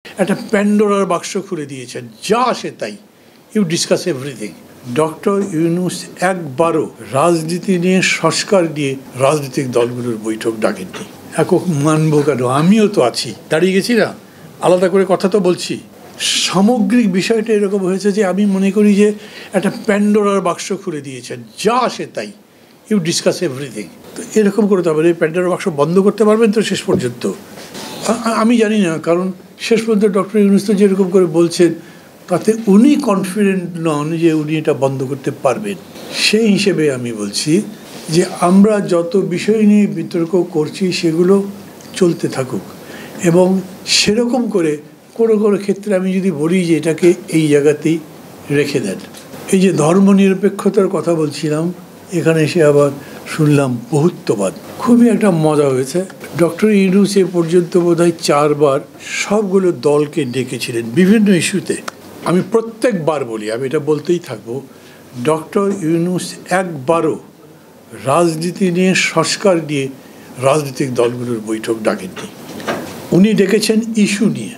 একটা প্যান্ডোরার বাক্স খুলে দিয়েছেন, যা আসে তাই, you discuss everything. Doctor Yunus একবারও রাজনীতি নিয়ে সংস্কার নিয়ে রাজনৈতিক দলগুলোর বৈঠক ডাকেননি। একক মানব কেন, আমিও তো আছি, দাঁড়িয়ে গেছি না, আলাদা করে কথা তো বলছি। সামগ্রিক বিষয়টা এরকম হয়েছে যে আমি মনে করি যে একটা প্যান্ডোরার বাক্স খুলে দিয়েছেন, যা আসে তাই, ইউ ডিসকাস এভরিথিং। তো এরকম করে তো এই প্যান্ডোরার বাক্স বন্ধ করতে পারবেন তো শেষ পর্যন্ত? আমি জানি না, কারণ শেষ পর্যন্ত ডক্টর ইউনূস তো যেরকম করে বলছেন তাতে উনি কনফিডেন্ট নন যে উনি এটা বন্ধ করতে পারবেন। সেই হিসেবে আমি বলছি যে আমরা যত বিষয় নিয়ে বিতর্ক করছি সেগুলো চলতে থাকুক, এবং সেরকম করে কোনো কোনো ক্ষেত্রে আমি যদি বলি যে এটাকে এই জায়গাতেই রেখে দেন। এই যে ধর্মনিরপেক্ষতার কথা বলছিলাম, এখানে এসে আবার শুনলাম বহুত্ববাদ। খুবই একটা মজা হয়েছে। ডক্টর ইউনূস এ পর্যন্ত বোধহয় 4 বার সবগুলো দলকে ডেকেছিলেন বিভিন্ন ইস্যুতে। আমি প্রত্যেকবার বলি, আমি এটা বলতেই থাকবো, ডক্টর ইউনূস একবারও রাজনীতি নিয়ে সংস্কার নিয়ে রাজনৈতিক দলগুলোর বৈঠক ডাকেননি। উনি ডেকেছেন ইস্যু নিয়ে।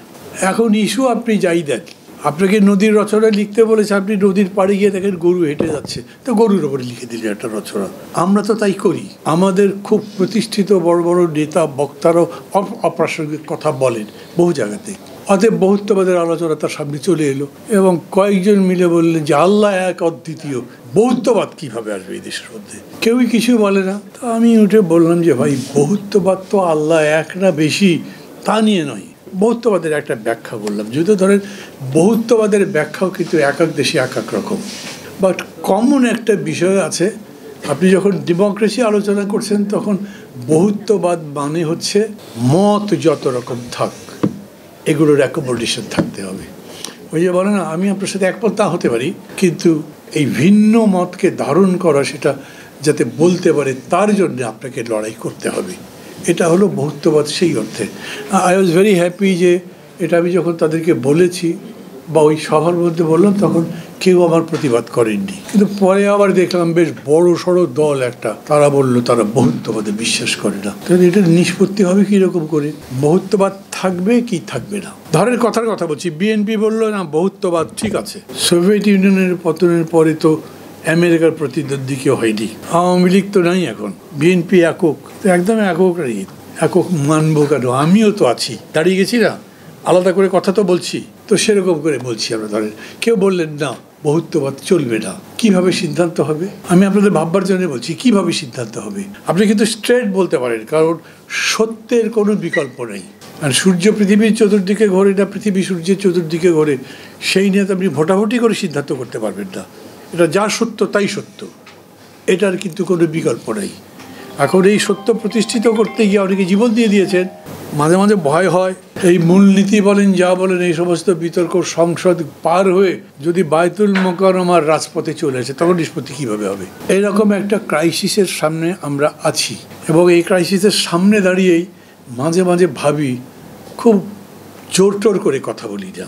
এখন ইস্যু আপনি যাই দেন, আপনাকে নদীর রচনা লিখতে বলেছে, আপনি নদীর পাড়ে গিয়ে দেখেন গরু হেঁটে যাচ্ছে, তো গরুর ওপরে লিখে দিলেন একটা রচনা। আমরা তো তাই করি। আমাদের খুব প্রতিষ্ঠিত বড় বড় নেতা বক্তারাও অপ্রাসঙ্গিক কথা বলেন বহু জায়গাতে। অতএব বহুত্ববাদের আলোচনা তার সামনে চলে এলো এবং কয়েকজন মিলে বললেন যে আল্লাহ এক অদ্বিতীয়, বহুত্ববাদ কিভাবে আসবে এই দেশের মধ্যে? কেউই কিছু বলে না। তো আমি উঠে বললাম যে ভাই, বহুত্ববাদ তো আল্লাহ এক না বেশি তা নিয়ে নয়, বহুত্ববাদের একটা ব্যাখ্যা বললাম। যদি ধরেন বহুত্ববাদের ব্যাখ্যাও কিন্তু এক এক দেশে এক এক রকম, বাট কমন একটা বিষয় আছে। আপনি যখন ডেমোক্রেসি আলোচনা করছেন তখন বহুত্ববাদ মানে হচ্ছে মত যত রকম থাক এগুলোর অ্যাকোমোডেশন থাকতে হবে। ওই যে বলে না, আমি আপনার সাথে একমত না হতে পারি, কিন্তু এই ভিন্ন মতকে ধারণ করা, সেটা যাতে বলতে পারে তার জন্য আপনাকে লড়াই করতে হবে। এটা হলো বহুত্ববাদ সেই অর্থে। আই ওয়াজ ভেরি হ্যাপি যে এটা আমি যখন তাদেরকে বলেছি বা ওই সভার মধ্যে বললাম, তখন কেউ আমার প্রতিবাদ করেননি। কিন্তু পরে আবার দেখলাম বেশ বড় সড়ো দল একটা, তারা বলল তারা বহুত্ববাদে বিশ্বাস করে না। তাহলে এটা নিষ্পত্তি হবে কীরকম করে? বহুত্ববাদ থাকবে কি থাকবে না? ধরের কথার কথা বলছি, বিএনপি বললো না বহুত্ববাদ ঠিক আছে। সোভিয়েত ইউনিয়নের পতনের পরে তো আমেরিকার প্রতিদ্বন্দ্বী কেউ হয়নি, আওয়ামী লীগ তো নাই, এখন বিএনপি একক, তো একদম একক নেই। একক মানব কেন, আমিও তো আছি, দাঁড়িয়ে গেছি না, আলাদা করে কথা তো বলছি। তো সেরকম করে বলছি আমরা। ধরেন কেউ বললেন না বহুত্ববাদ চলবে না, কিভাবে সিদ্ধান্ত হবে? আমি আপনাদের ভাববার জন্য বলছি কিভাবে সিদ্ধান্ত হবে। আপনি কিন্তু স্ট্রেট বলতে পারেন, কারণ সত্যের কোনো বিকল্প নেই। আর সূর্য পৃথিবীর চতুর্দিকে ঘোরে না পৃথিবী সূর্যের চতুর্দিকে ঘোরে, সেই নিয়ে তো আপনি ভোটাভুটি করে সিদ্ধান্ত করতে পারবেন না। এটা যা সত্য তাই সত্য, এটার কিন্তু কোনো বিকল্প নেই। এখন এই সত্য প্রতিষ্ঠিত করতে গিয়ে অনেকে জীবন দিয়ে দিয়েছেন। মাঝে মাঝে ভয় হয়, এই মূলনীতি বলেন যা বলেন এই সমস্ত বিতর্ক সংসদ পার হয়ে যদি বায়তুল মোকাররমার রাজপথে চলে আসে, তখন নিষ্পত্তি কীভাবে হবে? এইরকম একটা ক্রাইসিসের সামনে আমরা আছি, এবং এই ক্রাইসিসের সামনে দাঁড়িয়েই মাঝে মাঝে ভাবি, খুব জোর টোর করে কথা বলি না।